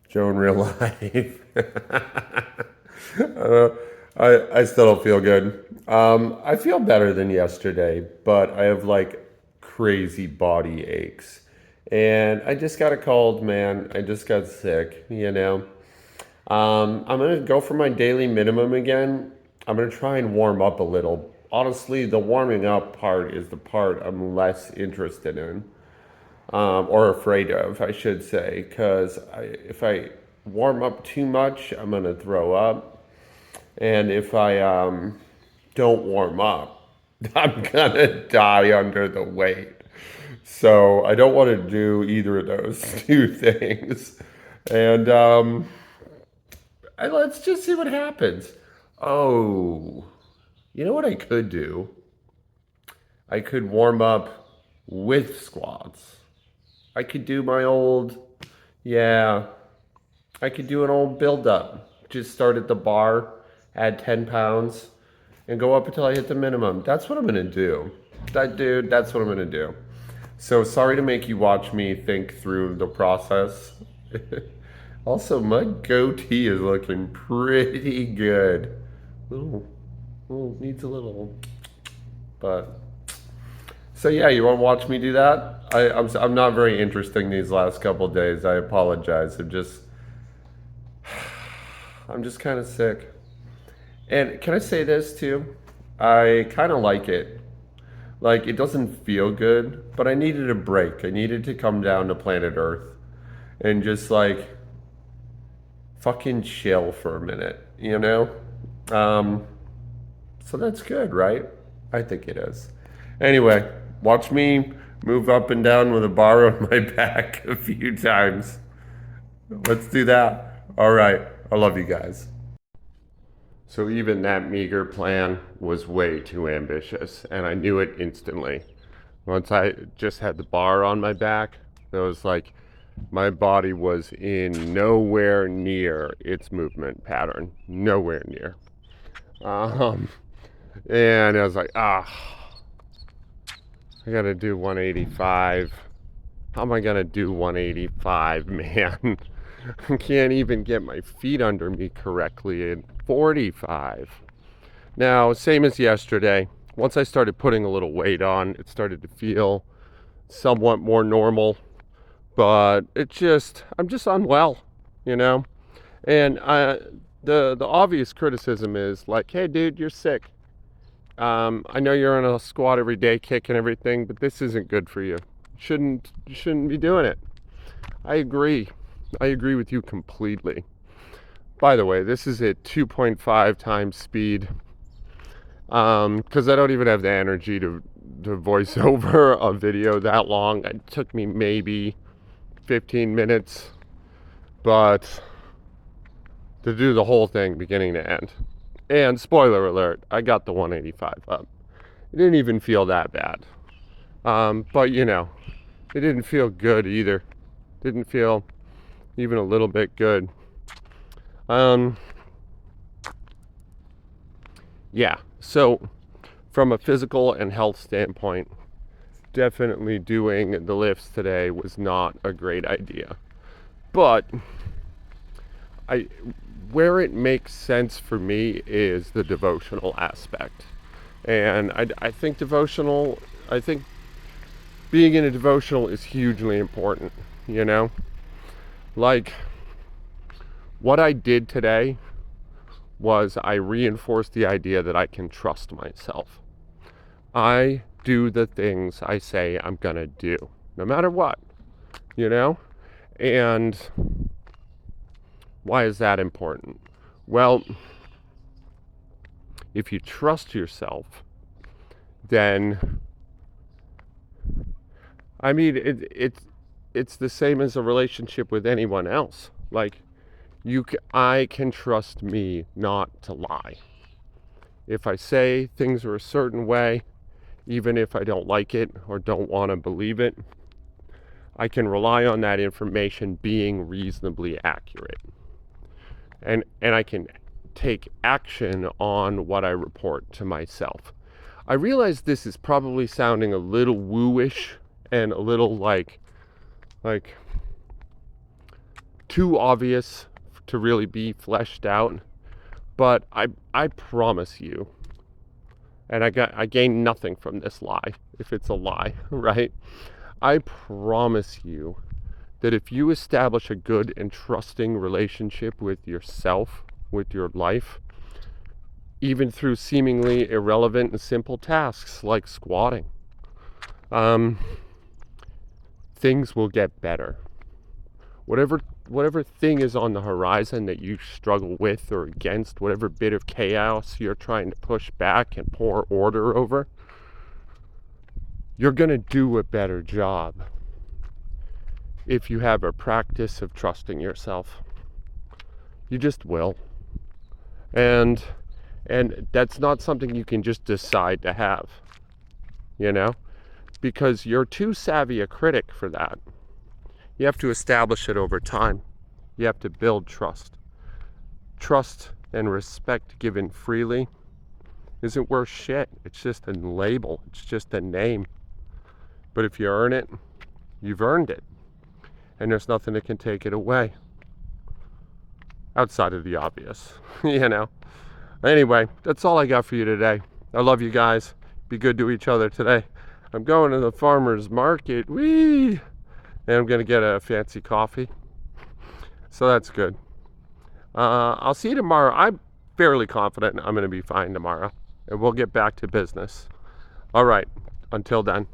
Joe in real life. uh, I still don't feel good. I feel better than yesterday, but I have like crazy body aches. And I just got a cold, man. I just got sick, you know. I'm gonna go for my daily minimum again. I'm gonna try and warm up a little. Honestly, the warming up part is the part I'm less interested in, or afraid of, I should say, because if I warm up too much, I'm gonna throw up, and if I don't warm up, I'm gonna die under the weight. So I don't want to do either of those two things. And let's just see what happens. Oh, you know what I could do? I could warm up with squats. I could do my old, yeah, I could do an old build up. Just start at the bar, add 10 pounds, and go up until I hit the minimum. That's what I'm gonna do. That's what I'm gonna do. So sorry to make you watch me think through the process. Also, my goatee is looking pretty good. Little, little needs a little, but so yeah, you want to watch me do that? I'm not very interesting these last couple days. I apologize. I'm just kind of sick. And can I say this too? I kind of like it. Like it doesn't feel good, but I needed a break. I needed to come down to planet Earth and just like fucking chill for a minute, you know? Um, so that's good, right? I think it is. Anyway, watch me move up and down with a bar on my back a few times. Let's do that. All right. I love you guys. So even that meager plan was way too ambitious, and I knew it instantly. Once I just had the bar on my back, it was like my body was in nowhere near its movement pattern. Nowhere near. Um, and I was like, I gotta do 185. How am I gonna do 185, man? I can't even get my feet under me correctly in 45. Now, same as yesterday, once I started putting a little weight on, it started to feel somewhat more normal, but I'm just unwell, you know? And the obvious criticism is like, hey, dude, you're sick. I know you're on a squat every day, kick and everything, but this isn't good for you. You shouldn't be doing it. I agree. I agree with you completely. By the way, this is at 2.5 times speed, because I don't even have the energy to voice over a video that long. It took me maybe 15 minutes, but to do the whole thing beginning to end. And spoiler alert, I got the 185 up. It didn't even feel that bad. But you know, it didn't feel good either. Didn't feel even a little bit good. Yeah, so from a physical and health standpoint, definitely doing the lifts today was not a great idea. But I where it makes sense for me is the devotional aspect. And I think I think being in a devotional is hugely important, you know? Like, what I did today was I reinforced the idea that I can trust myself. I do the things I say I'm gonna do, no matter what, you know? And why is that important? Well, if you trust yourself, then I mean it's the same as a relationship with anyone else. Like I can trust me not to lie. If I say things are a certain way, even if I don't like it or don't want to believe it, I can rely on that information being reasonably accurate. And I can take action on what I report to myself. I realize this is probably sounding a little woo-ish and a little like too obvious to really be fleshed out. But I promise you, and I gain nothing from this lie, if it's a lie, right? I promise you that if you establish a good and trusting relationship with yourself, with your life, even through seemingly irrelevant and simple tasks like squatting, things will get better. Whatever thing is on the horizon that you struggle with or against, whatever bit of chaos you're trying to push back and pour order over, you're going to do a better job if you have a practice of trusting yourself. You just will. And that's not something you can just decide to have, you know, because you're too savvy a critic for that. You have to establish it over time. You have to build trust. Trust and respect given freely isn't worth shit. It's just a label. It's just a name. But if you earn it, you've earned it. And there's nothing that can take it away. Outside of the obvious, you know. Anyway, that's all I got for you today. I love you guys. Be good to each other today. I'm going to the farmer's market. Whee! And I'm going to get a fancy coffee. So that's good. I'll see you tomorrow. I'm fairly confident I'm going to be fine tomorrow. And we'll get back to business. All right. Until then.